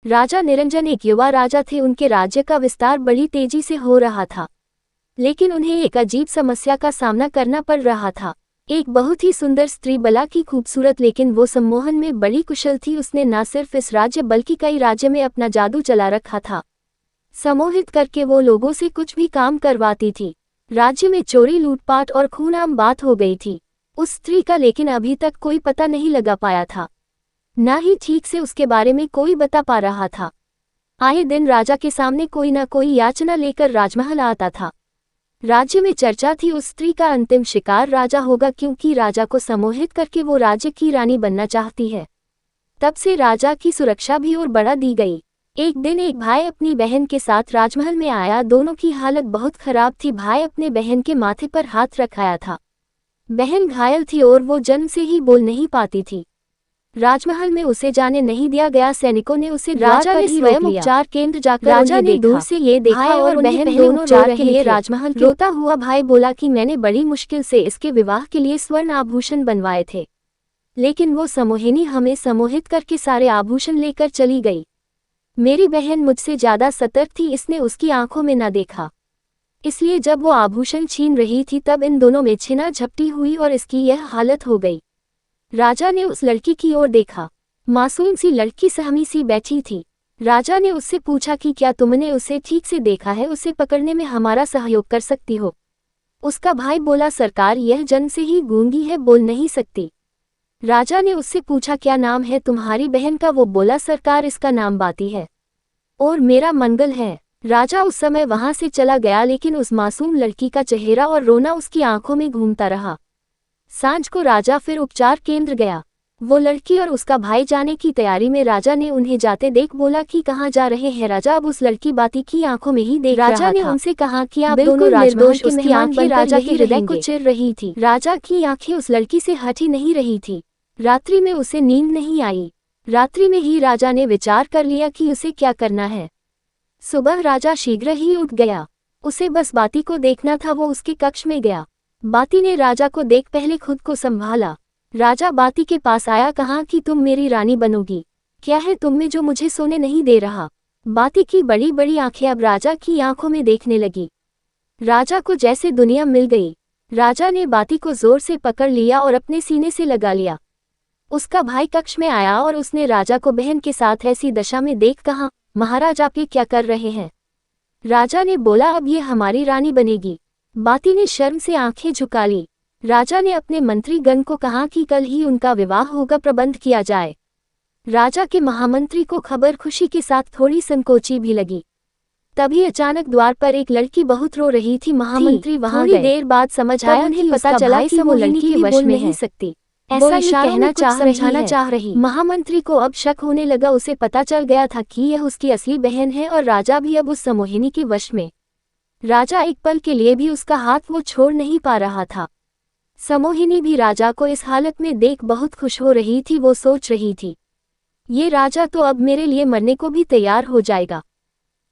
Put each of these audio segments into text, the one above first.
राजा निरंजन एक युवा राजा थे। उनके राज्य का विस्तार बड़ी तेजी से हो रहा था, लेकिन उन्हें एक अजीब समस्या का सामना करना पड़ रहा था। एक बहुत ही सुंदर स्त्री, बला की खूबसूरत, लेकिन वो सम्मोहन में बड़ी कुशल थी। उसने न सिर्फ इस राज्य बल्कि कई राज्य में अपना जादू चला रखा था। सम्मोहित करके वो लोगों से कुछ भी काम करवाती थी। राज्य में चोरी, लूटपाट और खून आम बात हो गई थी उस स्त्री का, लेकिन अभी तक कोई पता नहीं लगा पाया था, न ही ठीक से उसके बारे में कोई बता पा रहा था। आए दिन राजा के सामने कोई न कोई याचना लेकर राजमहल आता था। राज्य में चर्चा थी उस स्त्री का अंतिम शिकार राजा होगा, क्योंकि राजा को सम्मोहित करके वो राज्य की रानी बनना चाहती है। तब से राजा की सुरक्षा भी और बढ़ा दी गई। एक दिन एक भाई अपनी बहन के साथ राजमहल में आया। दोनों की हालत बहुत खराब थी। भाई अपने बहन के माथे पर हाथ रखाया था। बहन घायल थी और वो जन्म से ही बोल नहीं पाती थी। राजमहल में उसे जाने नहीं दिया गया। सैनिकों ने उसे राजा ने स्वयं उपचार केंद्र जाकर राजा ने दूर से ये देखा और बहन दोनों उपचार के लिए राजमहल रोता हुआ भाई बोला कि मैंने बड़ी मुश्किल से इसके विवाह के लिए स्वर्ण आभूषण बनवाए थे, लेकिन वो सम्मोहिनी हमें सम्मोहित करके सारे आभूषण लेकर चली गई। मेरी बहन मुझसे ज्यादा सतर्क थी, इसने उसकी आंखों में न देखा, इसलिए जब वो आभूषण छीन रही थी तब इन दोनों में छीना झपटी हुई और इसकी यह हालत हो गई। राजा ने उस लड़की की ओर देखा। मासूम सी लड़की सहमी सी बैठी थी। राजा ने उससे पूछा कि क्या तुमने उसे ठीक से देखा है? उसे पकड़ने में हमारा सहयोग कर सकती हो? उसका भाई बोला, सरकार यह जन्म से ही गूंगी है, बोल नहीं सकती। राजा ने उससे पूछा, क्या नाम है तुम्हारी बहन का? वो बोला, सरकार इसका नाम बाती है और मेरा मंगल है। राजा उस समय वहां से चला गया, लेकिन उस मासूम लड़की का चेहरा और रोना उसकी आंखों में घूमता रहा। सांझ को राजा फिर उपचार केंद्र गया। वो लड़की और उसका भाई जाने की तैयारी में। राजा ने उन्हें जाते देख बोला कि कहाँ जा रहे हैं? राजा अब उस लड़की बाती की आंखों में ही देख रहा था। राजा ने उनसे कहा कि आप दोनों निर्दोष। उसकी आंखें राजा के हृदय को चिर रही थी। राजा की आंखें उस लड़की से हटी नहीं रही थी। रात्रि में उसे नींद नहीं आई। रात्रि में ही राजा ने विचार कर लिया कि उसे क्या करना है। सुबह राजा शीघ्र ही उठ गया। उसे बस बाती को देखना था। वो उसके कक्ष में गया। बाती ने राजा को देख पहले खुद को संभाला। राजा बाती के पास आया, कहा कि तुम मेरी रानी बनोगी? क्या है तुम में जो मुझे सोने नहीं दे रहा? बाती की बड़ी बड़ी आंखें अब राजा की आंखों में देखने लगी। राजा को जैसे दुनिया मिल गई। राजा ने बाती को जोर से पकड़ लिया और अपने सीने से लगा लिया। उसका भाई कक्ष में आया और उसने राजा को बहन के साथ ऐसी दशा में देख कहा, महाराज आप ये क्या कर रहे हैं? राजा ने बोला, अब ये हमारी रानी बनेगी। बाती ने शर्म से आंखें झुका ली। राजा ने अपने मंत्रीगण को कहा कि कल ही उनका विवाह होगा, प्रबंध किया जाए। राजा के महामंत्री को खबर खुशी के साथ थोड़ी संकोची भी लगी। तभी अचानक द्वार पर एक लड़की बहुत रो रही थी। महामंत्री वहां गए। देर बाद समझ आया, उन्हें पता चला कि वो लड़की के वश में नहीं सकती, ऐसा कहना चाह रही। महामंत्री को अब शक होने लगा। उसे पता चल गया था कि यह उसकी असली बहन है और राजा भी अब उस सम्मोहिनी के वश में। राजा एक पल के लिए भी उसका हाथ वो छोड़ नहीं पा रहा था। सम्मोहिनी भी राजा को इस हालत में देख बहुत खुश हो रही थी। वो सोच रही थी, ये राजा तो अब मेरे लिए मरने को भी तैयार हो जाएगा,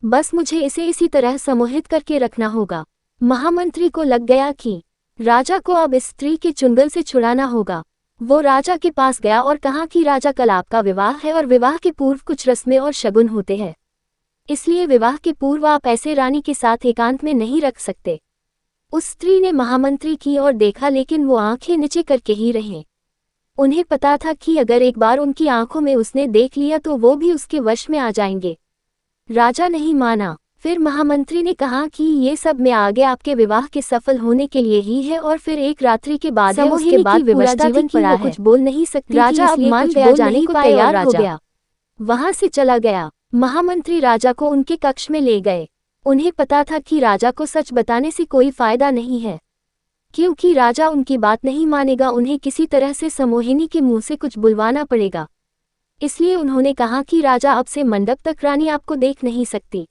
बस मुझे इसे इसी तरह सम्मोहित करके रखना होगा। महामंत्री को लग गया कि राजा को अब इस स्त्री के चुंगल से छुड़ाना होगा। वो राजा के पास गया और कहा कि राजा कल आपका विवाह है और विवाह के पूर्व कुछ रस्में और शगुन होते हैं, इसलिए विवाह के पूर्व आप ऐसे रानी के साथ एकांत में नहीं रख सकते। उस स्त्री ने महामंत्री की ओर देखा, लेकिन वो आंखें नीचे करके ही रहे। उन्हें पता था कि अगर एक बार उनकी आंखों में उसने देख लिया तो वो भी उसके वश में आ जाएंगे। राजा नहीं माना। फिर महामंत्री ने कहा कि ये सब मैं आगे आपके विवाह के सफल होने के लिए ही है और फिर एक रात्रि के बाद है, उसके बाद विवशता थी कि वो कुछ बोल नहीं सकती। राजा अब मान गया, जाने को तैयार हो गया, वहां से चला गया। महामंत्री राजा को उनके कक्ष में ले गए। उन्हें पता था कि राजा को सच बताने से कोई फायदा नहीं है, क्योंकि राजा उनकी बात नहीं मानेगा। उन्हें किसी तरह से सम्मोहिनी के मुंह से कुछ बुलवाना पड़ेगा। इसलिए उन्होंने कहा कि राजा अब से मंडप तक रानी आपको देख नहीं सकती,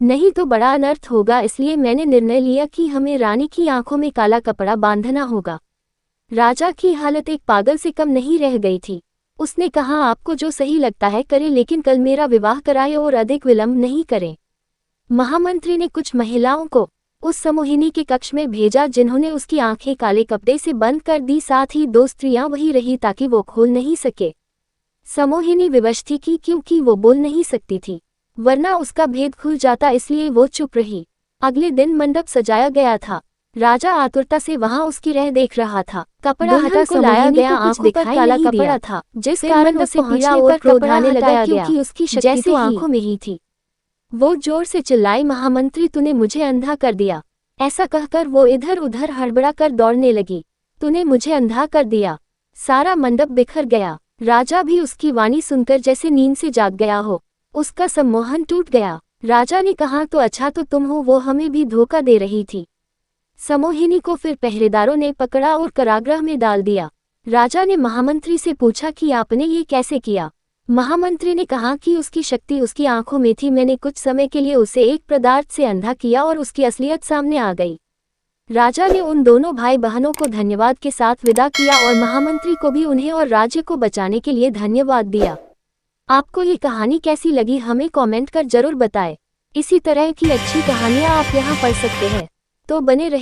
नहीं तो बड़ा अनर्थ होगा। इसलिए मैंने निर्णय लिया कि हमें रानी की आंखों में काला कपड़ा बांधना होगा। राजा की हालत एक पागल से कम नहीं रह गई थी। उसने कहा, आपको जो सही लगता है करें, लेकिन कल मेरा विवाह कराएं और अधिक विलंब नहीं करें। महामंत्री ने कुछ महिलाओं को उस सम्मोहिनी के कक्ष में भेजा, जिन्होंने उसकी आंखें काले कपड़े से बंद कर दी। साथ ही 2 स्त्रियां वही रही ताकि वो खोल नहीं सके। समोहिनी विवश थी कि क्योंकि वो बोल नहीं सकती थी, वरना उसका भेद खुल जाता, इसलिए वो चुप रही। अगले दिन मंडप सजाया गया था। राजा आतुरता से वहां उसकी राह देख रहा था। कपड़ा हटा को लाया गया, आंखों पर काला कपड़ा था, जिस कारण उसे पीड़ा और क्रोध आने लगा क्योंकि उसकी शक्ति तो आंखों में ही थी। वो जोर से चिल्लाई, महामंत्री तूने मुझे अंधा कर दिया। ऐसा कहकर वो इधर उधर हड़बड़ा कर दौड़ने लगी। तूने मुझे अंधा कर दिया। सारा मंडप बिखर गया। राजा भी उसकी वाणी सुनकर जैसे नींद से जाग गया हो। उसका सम्मोहन टूट गया। राजा ने कहा, तो अच्छा तो तुम हो, वो हमें भी धोखा दे रही थी। समोहिनी को फिर पहरेदारों ने पकड़ा और कारागृह में डाल दिया। राजा ने महामंत्री से पूछा कि आपने ये कैसे किया। महामंत्री ने कहा कि उसकी शक्ति उसकी आंखों में थी। मैंने कुछ समय के लिए उसे एक पदार्थ से अंधा किया और उसकी असलियत सामने आ गई। राजा ने उन दोनों भाई बहनों को धन्यवाद के साथ विदा किया और महामंत्री को भी उन्हें और राज्य को बचाने के लिए धन्यवाद दिया। आपको ये कहानी कैसी लगी हमें कमेंट कर जरूर बताएं। इसी तरह की अच्छी कहानियां आप यहाँ पढ़ सकते हैं, तो बने रहिए।